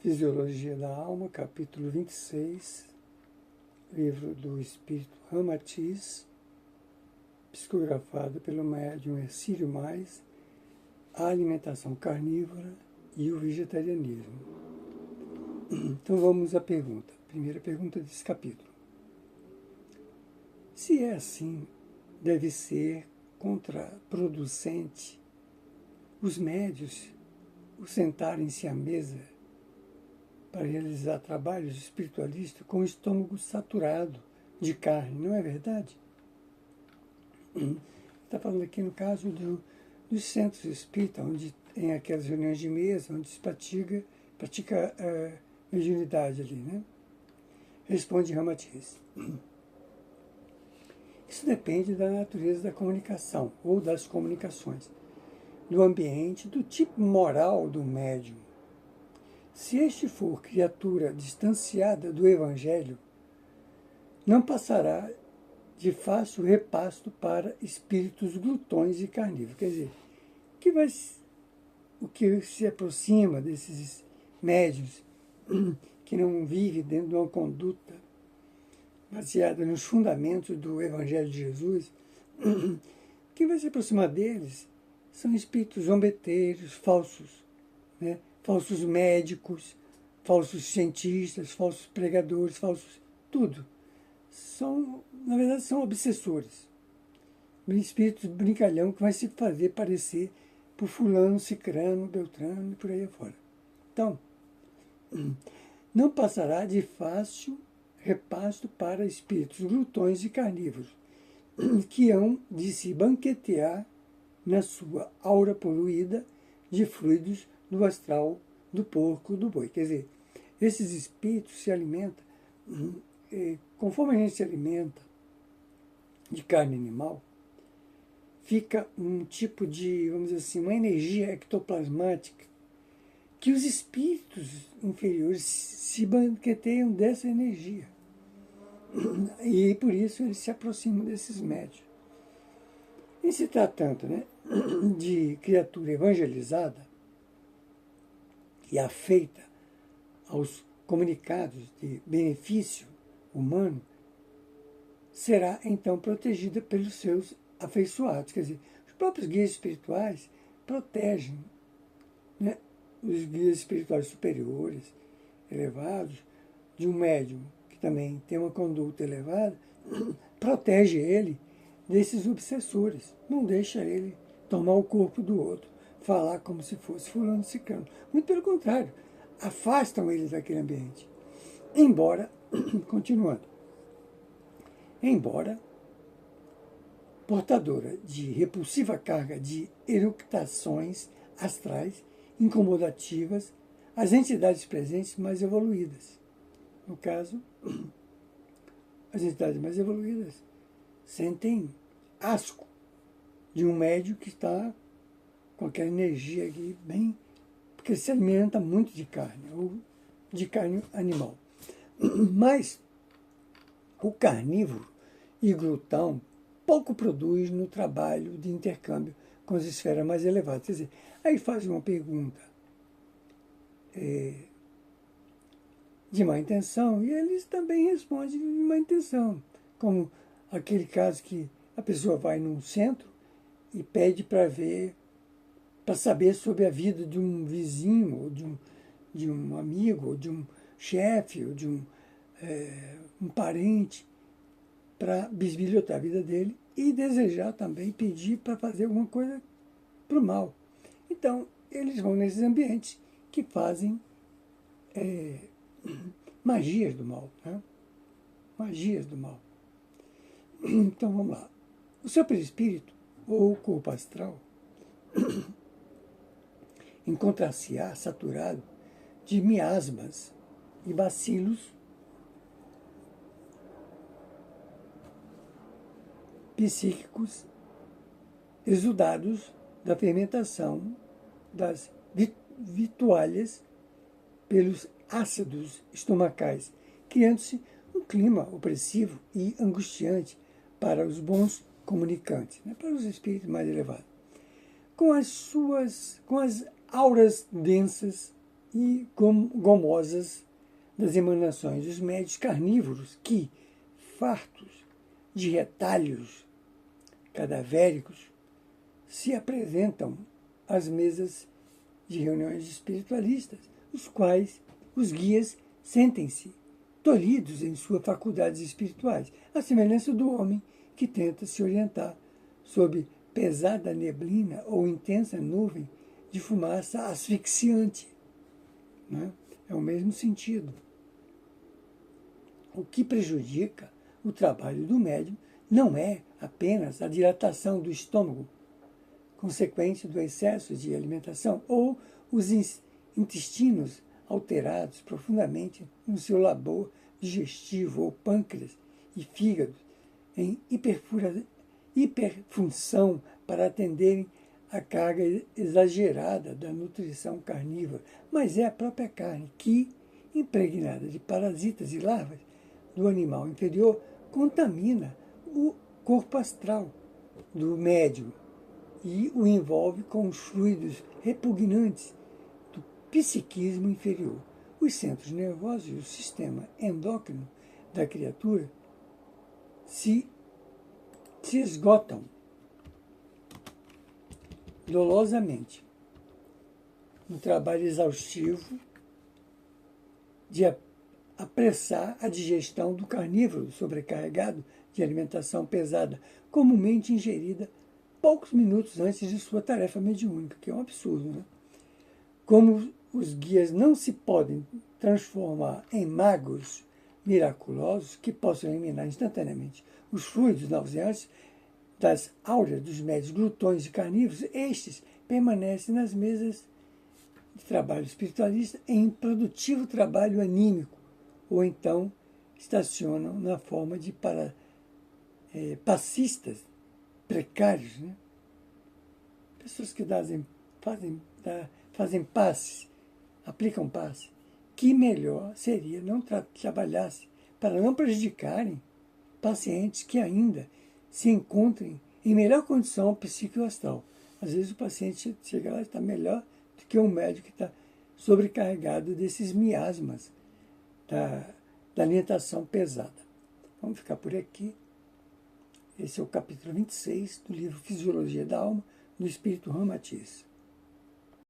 Fisiologia da Alma, capítulo 26, livro do Espírito Ramatiz, psicografado pelo médium Ercílio Mais, a alimentação carnívora e o vegetarianismo. Então vamos à pergunta, primeira pergunta desse capítulo. Se é assim, deve ser contraproducente os médios sentarem-se à mesa para realizar trabalhos espiritualistas com o estômago saturado de carne, não é verdade? Está falando aqui no caso dos centros espíritas, onde tem aquelas reuniões de mesa, onde se pratica mediunidade ali, né? Responde Ramatiz. Isso depende da natureza da comunicação, ou das comunicações, do ambiente, do tipo moral do médium. Se este for criatura distanciada do Evangelho, não passará de fácil repasto para espíritos glutões e carnívoros. Quer dizer, o que se aproxima desses médios que não vivem dentro de uma conduta baseada nos fundamentos do Evangelho de Jesus, o que vai se aproximar deles são espíritos zombeteiros, falsos, né? Falsos médicos, falsos cientistas, falsos pregadores, falsos tudo. Na verdade, são obsessores. Espíritos brincalhão que vai se fazer parecer por fulano, cicrano, beltrano e por aí afora. Então, não passará de fácil repasto para espíritos glutões e carnívoros, que hão de se banquetear na sua aura poluída de fluidos do astral, do porco, do boi. Quer dizer, esses espíritos se alimentam, conforme a gente se alimenta de carne animal, fica um tipo de, vamos dizer assim, uma energia ectoplasmática, que os espíritos inferiores se banqueteiam dessa energia. E por isso eles se aproximam desses médios. Em se tratando, né, de criatura evangelizada e afeita aos comunicados de benefício humano, será então protegida pelos seus afeiçoados. Quer dizer, os próprios guias espirituais protegem, né, os guias espirituais superiores, elevados, de um médium que também tem uma conduta elevada, protege ele desses obsessores, não deixa ele tomar o corpo do outro, falar como se fosse fulano ciclano. Muito pelo contrário, afastam ele daquele ambiente. Embora portadora de repulsiva carga de eructações astrais incomodativas, as entidades presentes mais evoluídas. No caso, as entidades mais evoluídas sentem asco de um médium que está com aquela energia aqui bem, porque se alimenta muito de carne, ou de carne animal. Mas o carnívoro e glutão pouco produz no trabalho de intercâmbio com as esferas mais elevadas. Quer dizer, aí faz uma pergunta de má intenção, e eles também respondem de má intenção, como aquele caso que a pessoa vai num centro e pede para saber sobre a vida de um vizinho, ou de um amigo, ou de um chefe, ou de um parente, para bisbilhotar a vida dele e desejar também pedir para fazer alguma coisa para o mal. Então, eles vão nesses ambientes que fazem magias do mal, né? Magias do mal. Então, vamos lá. O seu perispírito, ou corpo astral, encontra-se-á saturado de miasmas e bacilos psíquicos exudados da fermentação das vitualhas pelos ácidos estomacais, criando-se um clima opressivo e angustiante para os bons comunicantes, né, para os espíritos mais elevados. Com as auras densas e gomosas das emanações dos médios carnívoros que, fartos de retalhos cadavéricos, se apresentam às mesas de reuniões espiritualistas, os quais os guias sentem-se tolhidos em suas faculdades espirituais, à semelhança do homem que tenta se orientar sob pesada neblina ou intensa nuvem de fumaça asfixiante. Né? É o mesmo sentido. O que prejudica o trabalho do médium não é apenas a dilatação do estômago, consequente do excesso de alimentação, ou os intestinos alterados profundamente no seu labor digestivo, ou pâncreas e fígado, em hiperfunção para atenderem à carga exagerada da nutrição carnívora, mas é a própria carne que, impregnada de parasitas e larvas do animal inferior, contamina o corpo astral do médium e o envolve com os fluidos repugnantes do psiquismo inferior. Os centros nervosos e o sistema endócrino da criatura se esgotam dolosamente no trabalho exaustivo de apressar a digestão do carnívoro sobrecarregado de alimentação pesada, comumente ingerida poucos minutos antes de sua tarefa mediúnica, que é um absurdo, né? Como os guias não se podem transformar em magos miraculosos que possam eliminar instantaneamente os fluidos nauseantes das áureas dos médios glutões e carnívoros, estes permanecem nas mesas de trabalho espiritualista em improdutivo trabalho anímico, ou então estacionam na forma de passistas precários, né? Pessoas que fazem passes, aplicam passe, que melhor seria não trabalhasse para não prejudicarem pacientes que ainda se encontrem em melhor condição psicoastral. Às vezes o paciente chega lá e está melhor do que um médico que está sobrecarregado desses miasmas da alimentação pesada. Vamos ficar por aqui. Esse é o capítulo 26 do livro Fisiologia da Alma, do Espírito Ramatiz.